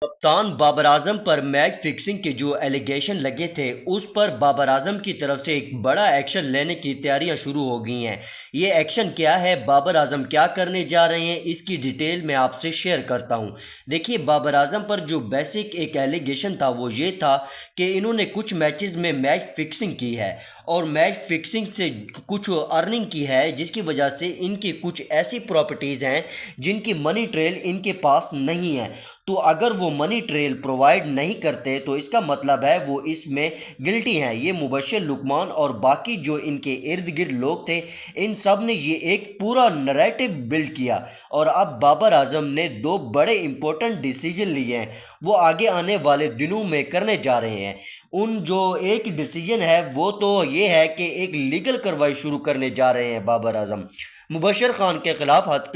कप्तान बाबर आजम पर match fixing के जो एलिगेशन लगे थे उस पर बाबर आजम की तरफ से एक बड़ा एक्शन लेने की तैयारियां शुरू हो गई हैं। ये एक्शन क्या है, बाबर आजम क्या करने जा रहे हैं, इसकी डिटेल मैं आपसे शेयर करता हूं। देखिए, बाबर आजम पर जो बेसिक एक एलिगेशन था वो ये था कि इन्होंने कुछ मैचेस में मैच फिक्सिंग की है और मैच फिक्सिंग से कुछ अर्निंग की है, जिसकी वजह से इनकी कुछ ऐसी प्रॉपर्टीज़ हैं जिनकी मनी ट्रेल इनके पास नहीं है। तो अगर वो मनी ट्रेल प्रोवाइड नहीं करते तो इसका मतलब है वो इसमें गिल्टी हैं। ये मुबश्शिर लुकमान और बाकी जो इनके इर्द गिर्द लोग थे, इन सब ने ये एक पूरा नैरेटिव बिल्ड किया और अब बाबर आजम ने दो बड़े इंपॉर्टेंट डिसीजन लिए हैं, वो आगे आने वाले दिनों में करने जा रहे हैं। उन जो एक डिसीजन है वो तो ये है कि एक लीगल कार्रवाई शुरू करने जा रहे हैं बाबर आजम मुबशर खान के खिलाफ हक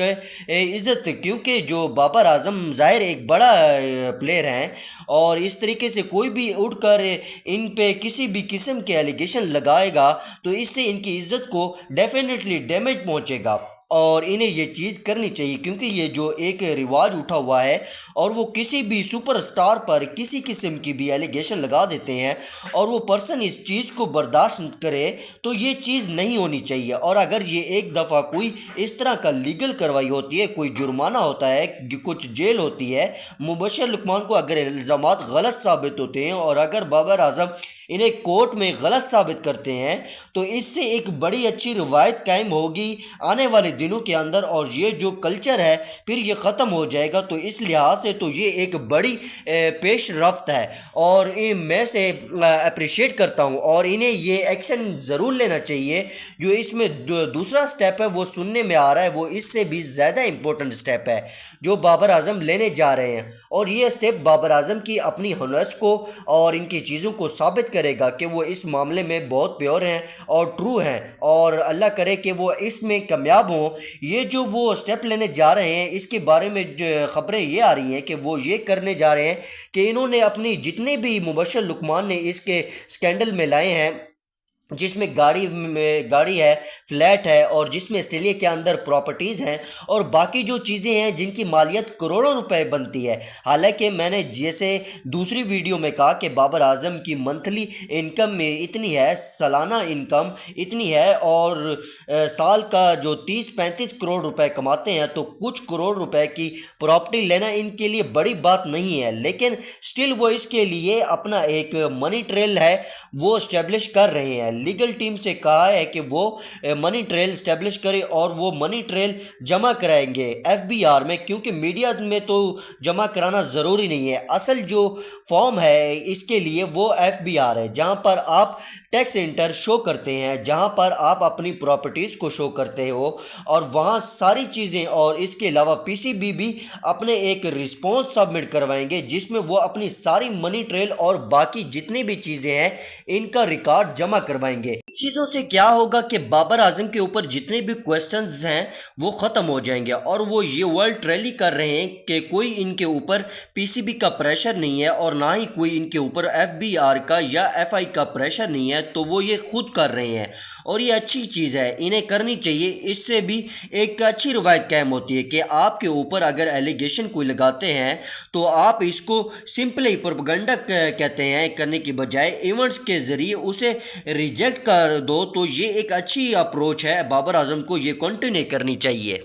इज़्ज़त, क्योंकि जो बाबर आजम ज़ाहिर एक बड़ा प्लेयर हैं और इस तरीके से कोई भी उठकर इन पे किसी भी किस्म के एलिगेशन लगाएगा तो इससे इनकी इज़्ज़त को डेफिनेटली डैमेज पहुंचेगा और इन्हें ये चीज़ करनी चाहिए, क्योंकि ये जो एक रिवाज उठा हुआ है और वो किसी भी सुपरस्टार पर किसी किस्म की भी एलिगेशन लगा देते हैं और वो पर्सन इस चीज़ को बर्दाश्त न करे तो ये चीज़ नहीं होनी चाहिए। और अगर ये एक दफ़ा कोई इस तरह का लीगल कार्रवाई होती है, कोई जुर्माना होता है, कुछ जेल होती है, मुबशर लुकमान को अगर इल्ज़ामात गलत साबित होते हैं और अगर बाबर आजम इन्हें कोर्ट में गलत साबित करते हैं तो इससे एक बड़ी अच्छी रवायत कायम होगी आने वाले दिनों के अंदर और ये जो कल्चर है फिर ये ख़त्म हो जाएगा। तो इस लिहाज से तो ये एक बड़ी पेश रफ्त है और मैं से अप्रिशिएट करता हूँ और इन्हें ये एक्शन ज़रूर लेना चाहिए। जो इसमें दूसरा स्टेप है वो सुनने में आ रहा है, वो इससे भी ज़्यादा इम्पोर्टेंट स्टेप है जो बाबर आजम लेने जा रहे हैं और ये स्टेप बाबर आजम की अपनी हनस को और इनकी चीज़ों को साबित करेगा कि वो इस मामले में बहुत प्योर हैं और ट्रू हैं और अल्लाह करे कि वो इसमें कामयाब हों। ये जो वो स्टेप लेने जा रहे हैं इसके बारे में ख़बरें ये आ रही हैं कि वो ये करने जा रहे हैं कि इन्होंने अपनी जितने भी मुबशर लुकमान ने इसके स्कैंडल में लाए हैं, जिसमें गाड़ी है, फ्लैट है और जिसमें ऑस्ट्रेलिया के अंदर प्रॉपर्टीज़ हैं और बाकी जो चीज़ें हैं जिनकी मालियत करोड़ों रुपए बनती है। हालांकि मैंने जैसे दूसरी वीडियो में कहा कि बाबर आजम की मंथली इनकम में इतनी है, सालाना इनकम इतनी है और साल का जो 30-35 करोड़ रुपए कमाते हैं, तो कुछ करोड़ रुपए की प्रॉपर्टी लेना इनके लिए बड़ी बात नहीं है, लेकिन स्टिल वो इसके लिए अपना एक मनी ट्रेल है वो इस्टेब्लिश कर रहे हैं। लीगल टीम से कहा है कि वो मनी ट्रेल इस्टेब्लिश करे और वो मनी ट्रेल जमा कराएंगे एफबीआर में, क्योंकि मीडिया में तो जमा कराना ज़रूरी नहीं है। असल जो फॉर्म है इसके लिए वो एफबीआर है, जहां पर आप टैक्स इंटर शो करते हैं, जहां पर आप अपनी प्रॉपर्टीज़ को शो करते हो और वहां सारी चीज़ें, और इसके अलावा पीसीबी भी अपने एक रिस्पॉन्स सबमिट करवाएंगे जिसमें वो अपनी सारी मनी ट्रेल और बाकी जितनी भी चीज़ें हैं इनका रिकॉर्ड जमा करवाएंगे। चीज़ों से क्या होगा कि बाबर आजम के ऊपर जितने भी क्वेश्चंस हैं वो ख़त्म हो जाएंगे और वो ये वर्ल्ड ट्रेली कर रहे हैं कि कोई इनके ऊपर पीसीबी का प्रेशर नहीं है और ना ही कोई इनके ऊपर एफबीआर का या एफआई का प्रेशर नहीं है, तो वो ये खुद कर रहे हैं और ये अच्छी चीज़ है, इन्हें करनी चाहिए। इससे भी एक अच्छी रवायत कायम होती है कि आपके ऊपर अगर एलिगेशन कोई लगाते हैं तो आप इसको सिंपली प्रोपेगेंडा कहते हैं करने की बजाय इवेंट्स के ज़रिए उसे रिजेक्ट कर दो। तो ये एक अच्छी अप्रोच है, बाबर आजम को ये कंटिन्यू करनी चाहिए।